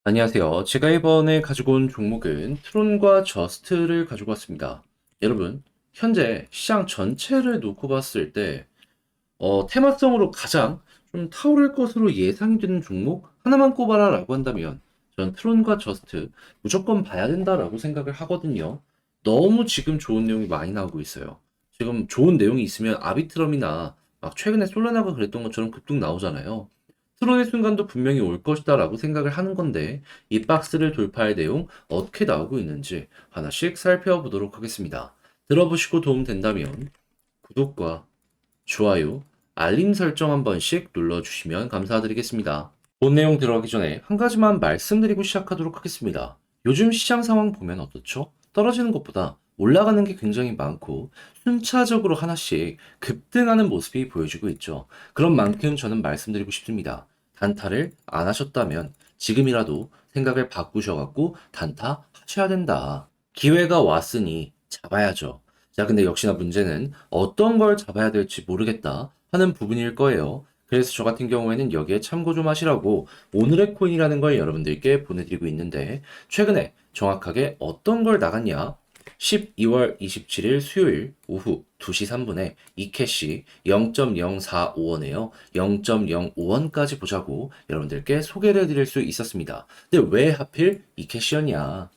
안녕하세요. 제가 이번에 가지고 온 종목은 트론과 저스트를 가지고 왔습니다. 여러분, 현재 시장 전체를 놓고 봤을 때, 테마성으로 가장 좀 타오를 것으로 예상이 되는 종목 하나만 꼽아라 라고 한다면, 전 트론과 저스트 무조건 봐야 된다라고 생각을 하거든요. 너무 지금 좋은 내용이 많이 나오고 있어요. 지금 좋은 내용이 있으면 아비트럼이나 막 최근에 솔라나가 그랬던 것처럼 급등 나오잖아요. 트론의 순간도 분명히 올 것이다 라고 생각을 하는 건데 이 박스를 돌파할 내용 어떻게 나오고 있는지 하나씩 살펴보도록 하겠습니다. 들어보시고 도움 된다면 구독과 좋아요, 알림 설정 한 번씩 눌러주시면 감사드리겠습니다. 본 내용 들어가기 전에 한 가지만 말씀드리고 시작하도록 하겠습니다. 요즘 시장 상황 보면 어떻죠? 떨어지는 것보다 올라가는 게 굉장히 많고 순차적으로 하나씩 급등하는 모습이 보여지고 있죠. 그런 만큼 저는 말씀드리고 싶습니다. 단타를 안 하셨다면 지금이라도 생각을 바꾸셔갖고 단타 하셔야 된다. 기회가 왔으니 잡아야죠. 자, 근데 역시나 문제는 어떤 걸 잡아야 될지 모르겠다 하는 부분일 거예요. 그래서 저 같은 경우에는 여기에 참고 좀 하시라고 오늘의 코인이라는 걸 여러분들께 보내드리고 있는데 최근에 정확하게 어떤 걸 나갔냐? 12월 27일 수요일 오후 2시 3분에 이캐시 0.045원에요. 0.05원까지 보자고 여러분들께 소개를 해드릴 수 있었습니다. 근데 왜 하필 이캐시였냐?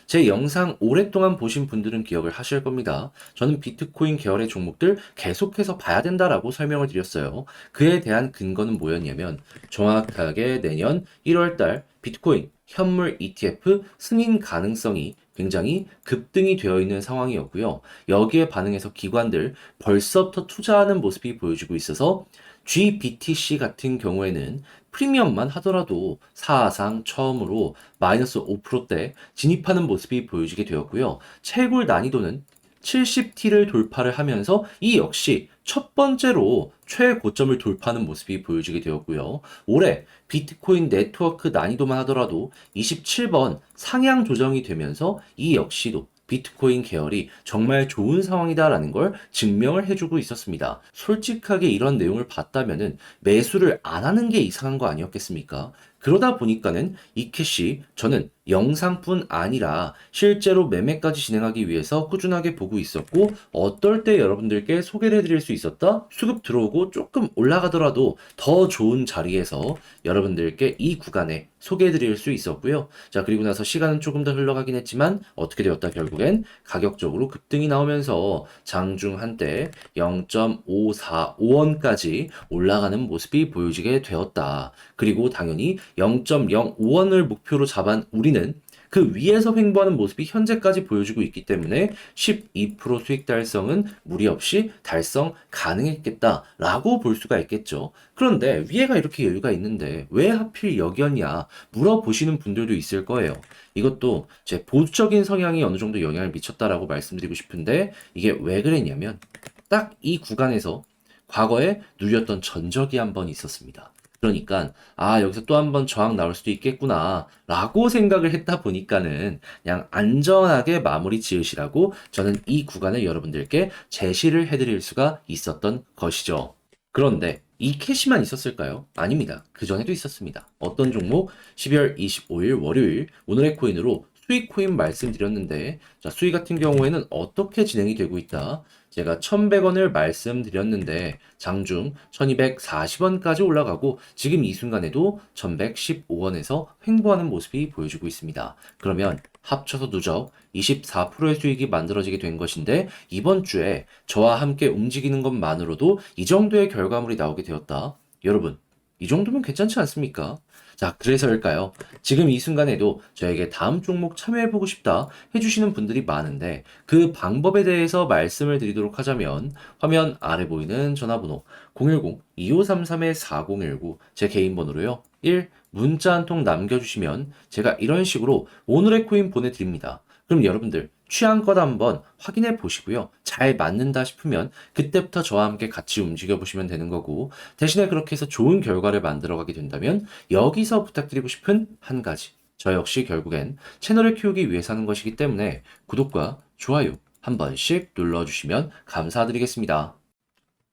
제 영상 오랫동안 보신 분들은 기억을 하실 겁니다. 저는 비트코인 계열의 종목들 계속해서 봐야 된다라고 설명을 드렸어요. 그에 대한 근거는 뭐였냐면 정확하게 내년 1월달 비트코인 현물 ETF 승인 가능성이 굉장히 급등이 되어 있는 상황이었고요. 여기에 반응해서 기관들 벌써부터 투자하는 모습이 보여지고 있어서 GBTC 같은 경우에는 프리미엄만 하더라도 사상 처음으로 마이너스 5%대 진입하는 모습이 보여지게 되었고요. 채굴 난이도는 70T를 돌파를 하면서 이 역시 첫 번째로 최고점을 돌파하는 모습이 보여지게 되었고요. 올해 비트코인 네트워크 난이도만 하더라도 27번 상향 조정이 되면서 이 역시도 비트코인 계열이 정말 좋은 상황이다라는 걸 증명을 해주고 있었습니다. 솔직하게 이런 내용을 봤다면은 매수를 안 하는 게 이상한 거 아니었겠습니까? 그러다 보니까는 이 캐시 저는 영상뿐 아니라 실제로 매매까지 진행하기 위해서 꾸준하게 보고 있었고 어떨 때 여러분들께 소개를 해드릴 수 있었다? 수급 들어오고 조금 올라가더라도 더 좋은 자리에서 여러분들께 이 구간에 소개해드릴 수 있었고요. 자, 그리고 나서 시간은 조금 더 흘러가긴 했지만 어떻게 되었다 결국엔 가격적으로 급등이 나오면서 장중 한때 0.545원까지 올라가는 모습이 보여지게 되었다. 그리고 당연히 0.05원을 목표로 잡은 우리는 그 위에서 횡보하는 모습이 현재까지 보여주고 있기 때문에 12% 수익 달성은 무리 없이 달성 가능했겠다라고 볼 수가 있겠죠. 그런데 위에가 이렇게 여유가 있는데 왜 하필 여기였냐 물어보시는 분들도 있을 거예요. 이것도 제 보수적인 성향이 어느 정도 영향을 미쳤다라고 말씀드리고 싶은데 이게 왜 그랬냐면 딱 이 구간에서 과거에 누렸던 전적이 한 번 있었습니다. 그러니까 여기서 또 한 번 저항 나올 수도 있겠구나 라고 생각을 했다 보니까는 그냥 안전하게 마무리 지으시라고 저는 이 구간을 여러분들께 제시를 해드릴 수가 있었던 것이죠. 그런데 이 캐시만 있었을까요? 아닙니다. 그 전에도 있었습니다. 어떤 종목? 12월 25일 월요일 오늘의 코인으로 수익 코인 말씀드렸는데 자, 수익 같은 경우에는 어떻게 진행이 되고 있다? 제가 1,100원을 말씀드렸는데 장중 1,240원까지 올라가고 지금 이 순간에도 1,115원에서 횡보하는 모습이 보여지고 있습니다. 그러면 합쳐서 누적 24%의 수익이 만들어지게 된 것인데 이번 주에 저와 함께 움직이는 것만으로도 이 정도의 결과물이 나오게 되었다. 여러분, 이 정도면 괜찮지 않습니까? 자, 그래서일까요? 지금 이 순간에도 저에게 다음 종목 참여해보고 싶다 해주시는 분들이 많은데 그 방법에 대해서 말씀을 드리도록 하자면 화면 아래 보이는 전화번호 010-2533-4019 제 개인 번호로요. 1. 문자 한 통 남겨주시면 제가 이런 식으로 오늘의 코인 보내드립니다. 그럼 여러분들 취향껏 한번 확인해 보시고요. 잘 맞는다 싶으면 그때부터 저와 함께 같이 움직여 보시면 되는 거고 대신에 그렇게 해서 좋은 결과를 만들어 가게 된다면 여기서 부탁드리고 싶은 한 가지. 저 역시 결국엔 채널을 키우기 위해서 하는 것이기 때문에 구독과 좋아요 한 번씩 눌러주시면 감사드리겠습니다.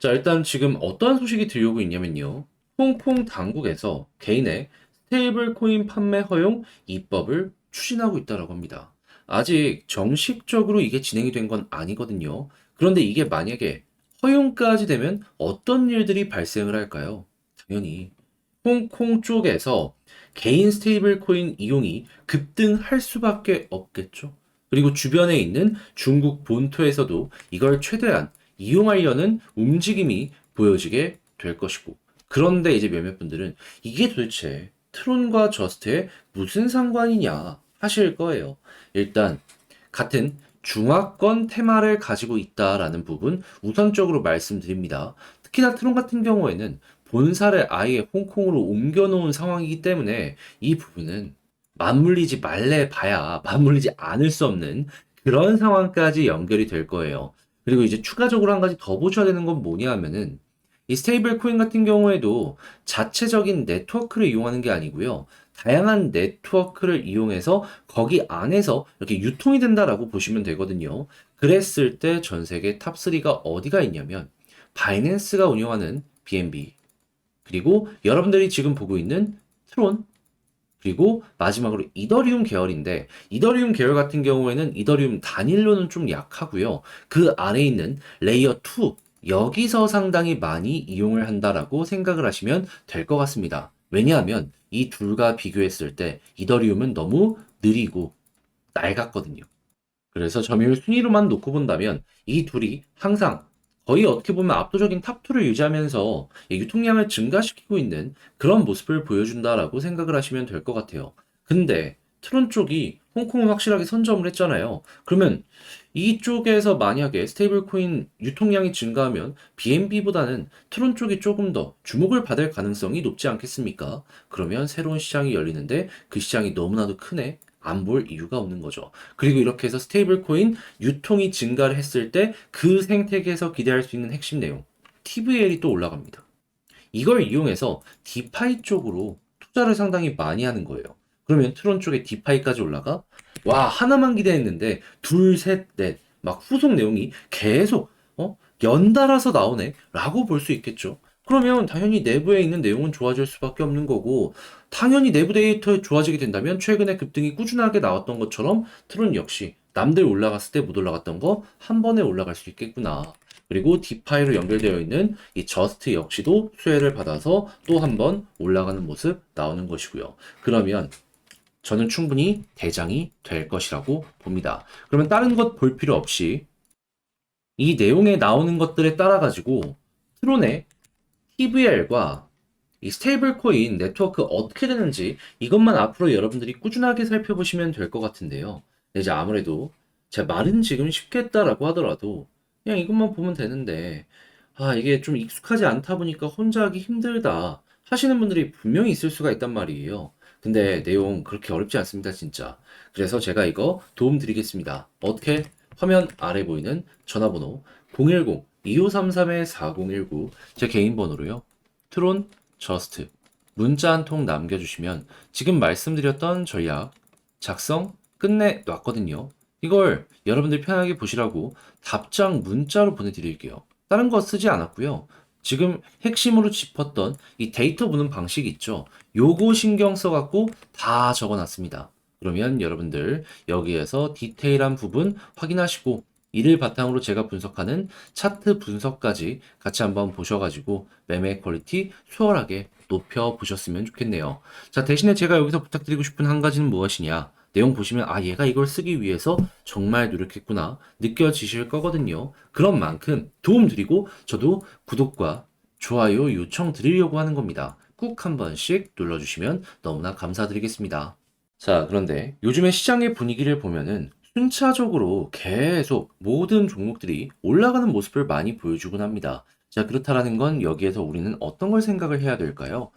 자, 일단 지금 어떠한 소식이 들려오고 있냐면요. 홍콩 당국에서 개인의 스테이블 코인 판매 허용 입법을 추진하고 있다고 합니다. 아직 정식적으로 이게 진행이 된 건 아니거든요. 그런데 이게 만약에 허용까지 되면 어떤 일들이 발생을 할까요? 당연히 홍콩 쪽에서 개인 스테이블 코인 이용이 급등할 수밖에 없겠죠. 그리고 주변에 있는 중국 본토에서도 이걸 최대한 이용하려는 움직임이 보여지게 될 것이고. 그런데 이제 몇몇 분들은 이게 도대체 트론과 저스트에 무슨 상관이냐 하실 거예요. 일단 같은 중화권 테마를 가지고 있다라는 부분 우선적으로 말씀드립니다. 특히나 트론 같은 경우에는 본사를 아예 홍콩으로 옮겨놓은 상황이기 때문에 이 부분은 맞물리지 말래 봐야 맞물리지 않을 수 없는 그런 상황까지 연결이 될 거예요. 그리고 이제 추가적으로 한 가지 더 보셔야 되는 건 뭐냐 하면은 이 스테이블 코인 같은 경우에도 자체적인 네트워크를 이용하는 게 아니고요. 다양한 네트워크를 이용해서 거기 안에서 이렇게 유통이 된다라고 보시면 되거든요. 그랬을 때 전 세계 탑3가 어디가 있냐면 바이낸스가 운영하는 BNB, 그리고 여러분들이 지금 보고 있는 트론, 그리고 마지막으로 이더리움 계열인데 이더리움 계열 같은 경우에는 이더리움 단일로는 좀 약하고요. 그 아래에 있는 레이어 2 여기서 상당히 많이 이용을 한다라고 생각을 하시면 될 것 같습니다. 왜냐하면 이 둘과 비교했을 때 이더리움은 너무 느리고 낡았거든요. 그래서 점유율 순위로만 놓고 본다면 이 둘이 항상 거의 어떻게 보면 압도적인 탑2를 유지하면서 유통량을 증가시키고 있는 그런 모습을 보여준다라고 생각을 하시면 될 것 같아요. 근데 트론 쪽이 홍콩을 확실하게 선점을 했잖아요. 그러면 이쪽에서 만약에 스테이블 코인 유통량이 증가하면 BNB보다는 트론 쪽이 조금 더 주목을 받을 가능성이 높지 않겠습니까? 그러면 새로운 시장이 열리는데 그 시장이 너무나도 크네. 안 볼 이유가 없는 거죠. 그리고 이렇게 해서 스테이블 코인 유통이 증가를 했을 때 그 생태계에서 기대할 수 있는 핵심 내용, TVL이 또 올라갑니다. 이걸 이용해서 디파이 쪽으로 투자를 상당히 많이 하는 거예요. 그러면 트론 쪽에 디파이까지 올라가? 와, 하나만 기대했는데 둘, 셋, 넷, 막 후속 내용이 계속 연달아서 나오네? 라고 볼 수 있겠죠. 그러면 당연히 내부에 있는 내용은 좋아질 수밖에 없는 거고, 당연히 내부 데이터 좋아지게 된다면 최근에 급등이 꾸준하게 나왔던 것처럼 트론 역시 남들 올라갔을 때 못 올라갔던 거 한 번에 올라갈 수 있겠구나. 그리고 디파이로 연결되어 있는 이 저스트 역시도 수혜를 받아서 또 한 번 올라가는 모습 나오는 것이고요. 그러면 저는 충분히 대장이 될 것이라고 봅니다. 그러면 다른 것 볼 필요 없이 이 내용에 나오는 것들에 따라 가지고 트론의 TVL과 이 스테이블 코인 네트워크 어떻게 되는지 이것만 앞으로 여러분들이 꾸준하게 살펴보시면 될 것 같은데요. 이제 아무래도 제 말은 지금 쉽겠다라고 하더라도 그냥 이것만 보면 되는데 이게 좀 익숙하지 않다 보니까 혼자 하기 힘들다 하시는 분들이 분명히 있을 수가 있단 말이에요. 근데 내용 그렇게 어렵지 않습니다, 진짜. 그래서 제가 이거 도움 드리겠습니다. 어떻게? 화면 아래 보이는 전화번호 010-2533-4019 제 개인 번호로요. 트론 저스트 문자 한 통 남겨주시면 지금 말씀드렸던 전략 작성 끝내 놨거든요. 이걸 여러분들 편하게 보시라고 답장 문자로 보내드릴게요. 다른 거 쓰지 않았고요. 지금 핵심으로 짚었던 이 데이터 보는 방식 있죠. 요거 신경 써갖고 다 적어놨습니다. 그러면 여러분들 여기에서 디테일한 부분 확인하시고 이를 바탕으로 제가 분석하는 차트 분석까지 같이 한번 보셔가지고 매매 퀄리티 수월하게 높여보셨으면 좋겠네요. 자, 대신에 제가 여기서 부탁드리고 싶은 한 가지는 무엇이냐? 내용 보시면 얘가 이걸 쓰기 위해서 정말 노력했구나 느껴지실 거거든요. 그런 만큼 도움 드리고 저도 구독과 좋아요 요청 드리려고 하는 겁니다. 꾹 한 번씩 눌러주시면 너무나 감사드리겠습니다. 자, 그런데 요즘의 시장의 분위기를 보면은 순차적으로 계속 모든 종목들이 올라가는 모습을 많이 보여주곤 합니다. 자, 그렇다라는 건 여기에서 우리는 어떤 걸 생각을 해야 될까요?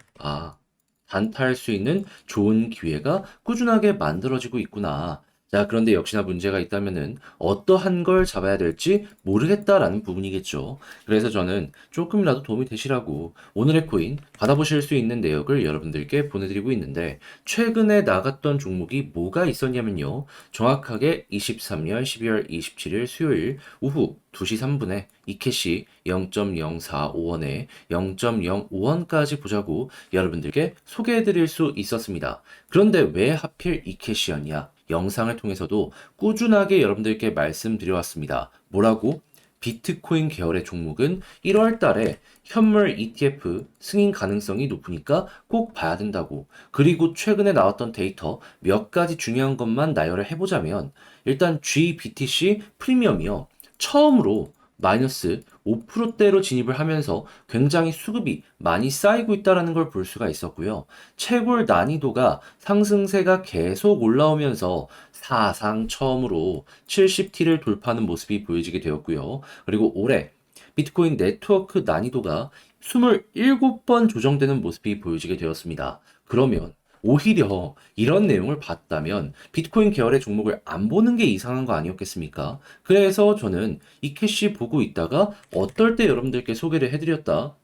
단타할 수 있는 좋은 기회가 꾸준하게 만들어지고 있구나. 자, 그런데 역시나 문제가 있다면은 어떠한 걸 잡아야 될지 모르겠다라는 부분이겠죠. 그래서 저는 조금이라도 도움이 되시라고 오늘의 코인 받아보실 수 있는 내역을 여러분들께 보내드리고 있는데, 최근에 나갔던 종목이 뭐가 있었냐면요. 정확하게 23년 12월 27일 수요일 오후 2시 3분에 이캐시 0.045원에 0.05원까지 보자고 여러분들께 소개해드릴 수 있었습니다. 그런데 왜 하필 이캐시였냐? 영상을 통해서도 꾸준하게 여러분들께 말씀드려왔습니다. 뭐라고? 비트코인 계열의 종목은 1월 달에 현물 ETF 승인 가능성이 높으니까 꼭 봐야 된다고. 그리고 최근에 나왔던 데이터 몇 가지 중요한 것만 나열을 해보자면, 일단 GBTC 프리미엄이요. 처음으로 마이너스 5%대로 진입을 하면서 굉장히 수급이 많이 쌓이고 있다는 걸 볼 수가 있었고요. 채굴 난이도가 상승세가 계속 올라오면서 사상 처음으로 70T를 돌파하는 모습이 보여지게 되었고요. 그리고 올해 비트코인 네트워크 난이도가 27번 조정되는 모습이 보여지게 되었습니다. 그러면 오히려 이런 내용을 봤다면 비트코인 계열의 종목을 안 보는 게 이상한 거 아니었겠습니까? 그래서 저는 이 캐시 보고 있다가 어떨 때 여러분들께 소개를 해드렸다.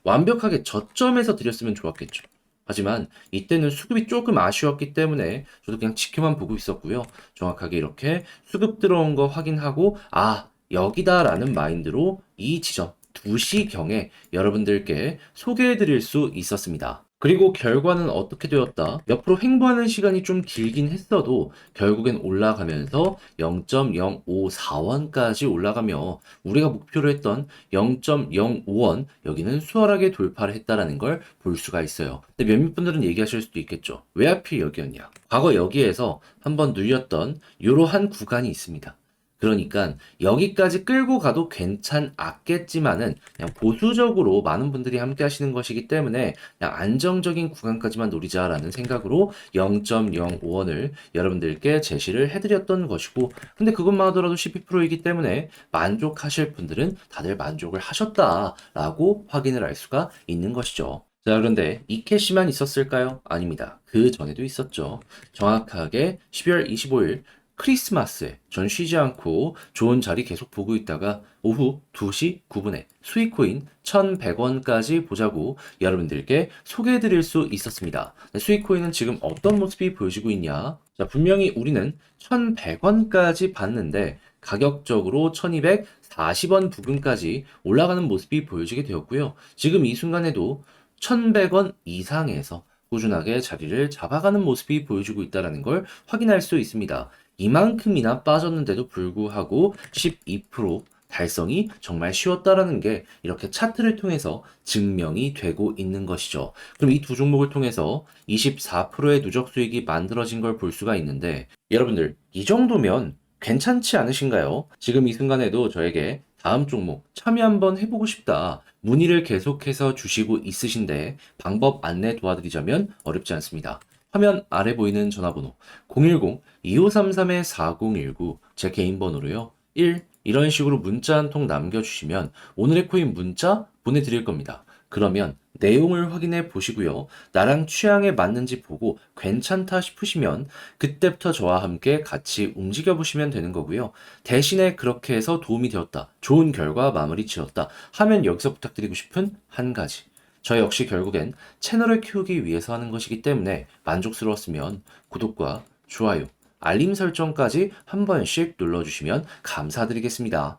완벽하게 저점에서 드렸으면 좋았겠죠. 하지만 이때는 수급이 조금 아쉬웠기 때문에 저도 그냥 지켜만 보고 있었고요. 정확하게 이렇게 수급 들어온 거 확인하고, 아, 여기다라는 마인드로 이 지점 2시경에 여러분들께 소개해 드릴 수 있었습니다. 그리고 결과는 어떻게 되었다? 옆으로 횡보하는 시간이 좀 길긴 했어도 결국엔 올라가면서 0.054원까지 올라가며 우리가 목표로 했던 0.05원, 여기는 수월하게 돌파를 했다라는 걸 볼 수가 있어요. 근데 몇몇 분들은 얘기하실 수도 있겠죠. 왜 하필 여기였냐? 과거 여기에서 한번 눌렸던 이러한 구간이 있습니다. 그러니까 여기까지 끌고 가도 괜찮았겠지만은 그냥 보수적으로 많은 분들이 함께 하시는 것이기 때문에 그냥 안정적인 구간까지만 노리자라는 생각으로 0.05원을 여러분들께 제시를 해드렸던 것이고, 근데 그것만 하더라도 12%이기 때문에 만족하실 분들은 다들 만족을 하셨다라고 확인을 할 수가 있는 것이죠. 자, 그런데 이 캐시만 있었을까요? 아닙니다. 그 전에도 있었죠. 정확하게 12월 25일 크리스마스에 전 쉬지 않고 좋은 자리 계속 보고 있다가 오후 2시 9분에 수익코인 1,100원까지 보자고 여러분들께 소개해드릴 수 있었습니다. 수익코인은 지금 어떤 모습이 보여지고 있냐? 자, 분명히 우리는 1,100원까지 봤는데 가격적으로 1,240원 부근까지 올라가는 모습이 보여지게 되었고요. 지금 이 순간에도 1,100원 이상에서 꾸준하게 자리를 잡아가는 모습이 보여지고 있다는 걸 확인할 수 있습니다. 이만큼이나 빠졌는데도 불구하고 12% 달성이 정말 쉬웠다라는 게 이렇게 차트를 통해서 증명이 되고 있는 것이죠. 그럼 이 두 종목을 통해서 24%의 누적 수익이 만들어진 걸 볼 수가 있는데, 여러분들 이 정도면 괜찮지 않으신가요? 지금 이 순간에도 저에게 다음 종목 참여 한번 해보고 싶다, 문의를 계속해서 주시고 있으신데 방법 안내 도와드리자면 어렵지 않습니다. 화면 아래 보이는 전화번호 010-2533-4019, 제 개인 번호로요. 1. 이런 식으로 문자 한 통 남겨주시면 오늘의 코인 문자 보내드릴 겁니다. 그러면 내용을 확인해 보시고요. 나랑 취향에 맞는지 보고 괜찮다 싶으시면 그때부터 저와 함께 같이 움직여 보시면 되는 거고요. 대신에 그렇게 해서 도움이 되었다, 좋은 결과 마무리 지었다 하면 여기서 부탁드리고 싶은 한 가지. 저 역시 결국엔 채널을 키우기 위해서 하는 것이기 때문에 만족스러웠으면 구독과 좋아요, 알림 설정까지 한 번씩 눌러주시면 감사드리겠습니다.